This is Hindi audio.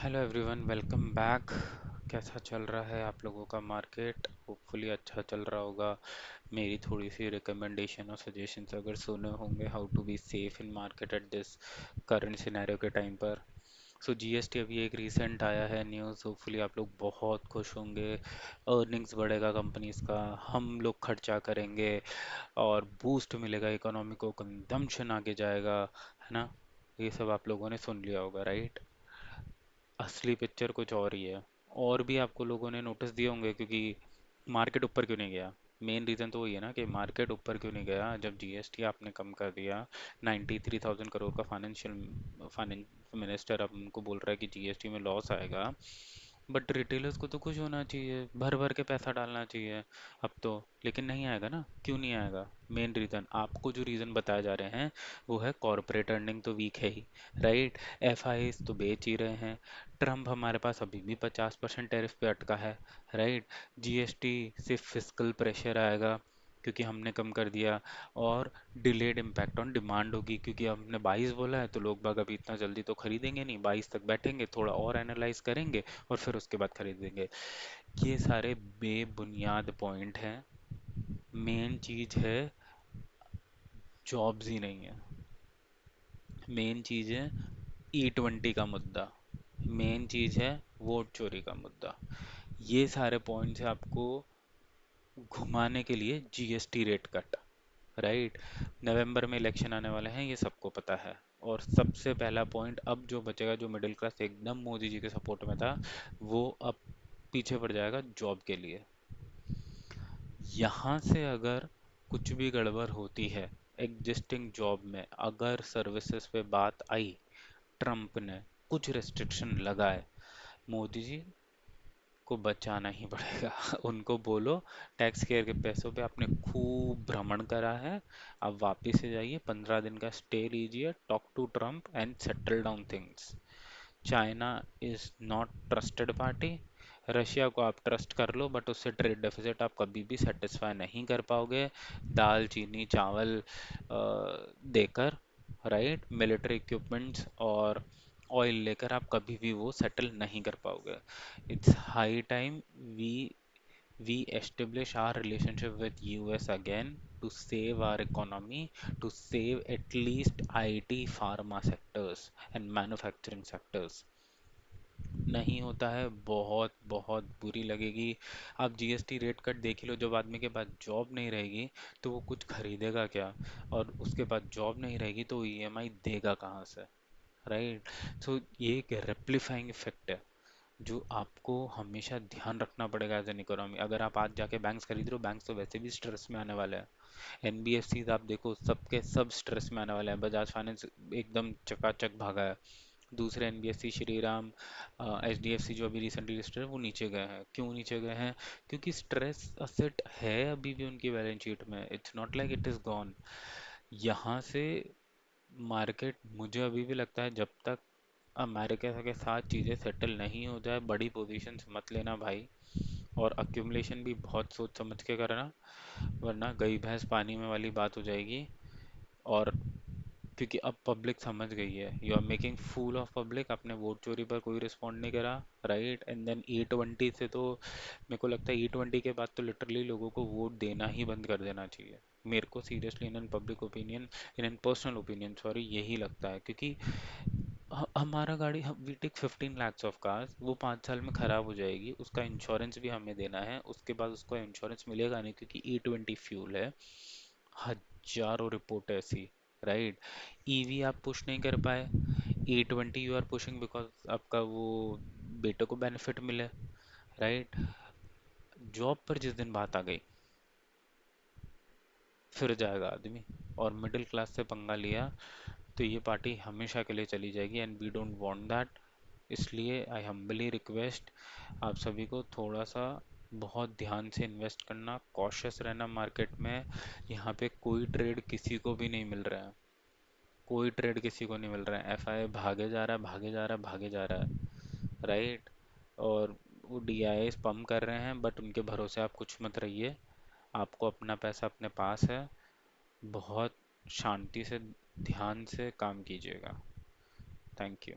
Hello everyone, welcome back. कैसा चल रहा है आप लोगों का मार्केट? होपफुली अच्छा चल रहा होगा। मेरी थोड़ी सी रिकमेंडेशन और सजेशंस अगर सुने होंगे how to be safe in market at this current scenario के टाइम पर। सो जीएसटी अभी एक रीसेंट आया है न्यूज़, होपफुली आप लोग बहुत खुश होंगे। अर्निंग्स बढ़ेगा कंपनीज का, हम लोग खर्चा करेंगे और बूस्ट मिलेगा इकोनॉमी को, कंजम्पशन आगे जाएगा, है ना? ये सब आप लोगों ने सुन लिया होगा, राइट? असली पिक्चर कुछ और ही है। और भी आपको लोगों ने नोटिस दिए होंगे, क्योंकि मार्केट ऊपर क्यों नहीं गया? मेन रीज़न तो वही है ना कि मार्केट ऊपर क्यों नहीं गया जब जीएसटी आपने कम कर दिया। 93,000 करोड़ का फाइनेंस मिनिस्टर अब उनको बोल रहा है कि जीएसटी में लॉस आएगा। बट रिटेलर्स को तो खुश होना चाहिए, भर भर के पैसा डालना चाहिए अब तो। लेकिन नहीं आएगा ना, क्यों नहीं आएगा? मेन रीज़न आपको जो रीज़न बताए जा रहे हैं वो है कॉरपोरेट अर्निंग तो वीक है ही, राइट? एफआईज तो बेच ही रहे हैं। ट्रम्प हमारे पास अभी भी 50% टैरिफ पे अटका है, राइट? जीएसटी से फिस्कल प्रेशर आएगा क्योंकि हमने कम कर दिया। और डिलेड इम्पैक्ट ऑन डिमांड होगी, क्योंकि हमने 22 बोला है तो लोग बाग अभी इतना जल्दी तो खरीदेंगे नहीं, 22 तक बैठेंगे, थोड़ा और एनालाइज करेंगे और फिर उसके बाद खरीदेंगे। ये सारे बेबुनियाद पॉइंट हैं। मेन चीज है जॉब्स ही नहीं है। मेन चीज है E20 का मुद्दा। मेन चीज है वोट चोरी का मुद्दा। ये सारे पॉइंट्स है आपको घुमाने के लिए जीएसटी रेट कट, राइट? नवंबर में इलेक्शन आने वाले हैं, ये सबको पता है। और सबसे पहला पॉइंट अब जो बचेगा, जो मिडिल क्लास एकदम मोदी जी के सपोर्ट में था, वो अब पीछे पड़ जाएगा जॉब के लिए। यहाँ से अगर कुछ भी गड़बड़ होती है एग्जिस्टिंग जॉब में, अगर सर्विसेज पे बात आई, ट्रम्प ने कुछ रिस्ट्रिक्शन लगाए, मोदी जी को बचाना ही पड़ेगा। उनको बोलो टैक्स केयर के पैसों पे आपने खूब भ्रमण करा है, अब वापिस से जाइए, 15 दिन का स्टे लीजिए, talk to Trump and settle down things. China is not trusted party. Russia को आप ट्रस्ट कर लो बट उससे ट्रेड डेफिसिट आप कभी भी सेटिस्फाई नहीं कर पाओगे दाल चीनी चावल देकर, राइट? मिलिट्री इक्विपमेंट्स और ऑयल लेकर आप कभी भी वो सेटल नहीं कर पाओगे। It's high time we we establish our relationship with US again to save our economy, to save at least IT, pharma sectors and manufacturing sectors। नहीं होता है, बहुत बहुत बुरी लगेगी। आप जीएसटी रेट कट देख ही लो, जब आदमी के पास जॉब नहीं रहेगी तो वो कुछ खरीदेगा क्या? और उसके पास जॉब नहीं रहेगी तो ईएमआई देगा कहाँ से, राइट? सो ये एक रेप्लीफाइंग इफेक्ट है जो आपको हमेशा ध्यान रखना पड़ेगा एज एन इकोनॉमी। अगर आप आज जाके बैंक्स खरीद रहे हो, बैंक्स तो वैसे भी स्ट्रेस में आने वाले हैं। एनबीएफसी आप देखो, सबके सब स्ट्रेस में आने वाले हैं। बजाज फाइनेंस एकदम चकाचक भागा है। दूसरे एनबीएफसी, श्रीराम, एचडीएफसी जो अभी रिसेंटली लिस्टेड है वो नीचे गए हैं। क्यों नीचे गए हैं? क्योंकि स्ट्रेस असेट है अभी भी उनकी बैलेंस शीट में, it's not like it is gone. यहाँ से मार्केट, मुझे अभी भी लगता है जब तक अमेरिका के साथ चीज़ें सेटल नहीं हो जाए, बड़ी पोजीशंस मत लेना भाई। और अक्यूमुलेशन भी बहुत सोच समझ के करना, वरना गई भैंस पानी में वाली बात हो जाएगी। और क्योंकि अब पब्लिक समझ गई है, you are making fool of public. आपने वोट चोरी पर कोई रिस्पॉन्ड नहीं करा, राइट? एंड देन E20 से तो मेरे को लगता है E20 के बाद तो लिटरली लोगों को वोट देना ही बंद कर देना चाहिए। मेरे को seriously in an public opinion, in an personal opinion sorry, यही लगता है। क्योंकि हमारा गाड़ी, हम we take 15 lakhs of cars, वो 5 साल में ख़राब हो जाएगी, उसका इंश्योरेंस भी हमें देना है, उसके बाद उसको इंश्योरेंस मिलेगा नहीं क्योंकि E20 फ्यूल है। हजारों रिपोर्ट ऐसी, राइट? ईवी आप पुश नहीं कर पाए, E20 you are pushing because आपका वो बेटे को बेनिफिट मिले, राइट? जॉब पर जिस दिन बात आ गई फिर जाएगा आदमी। और मिडिल क्लास से पंगा लिया तो ये पार्टी हमेशा के लिए चली जाएगी and we don't want that. इसलिए आई हम्बली रिक्वेस्ट आप सभी को, थोड़ा सा बहुत ध्यान से इन्वेस्ट करना, कॉशियस रहना मार्केट में। यहाँ पे कोई ट्रेड किसी को भी नहीं मिल रहा है, कोई ट्रेड किसी को नहीं मिल रहा है। एफआई भागे जा रहा है, भागे जा रहा है, भागे जा रहा है, राइट? और वो डीआईएस पम्प कर रहे हैं बट उनके भरोसे आप कुछ मत रहिए। आपको अपना पैसा अपने पास है, बहुत शांति से ध्यान से काम कीजिएगा। Thank you.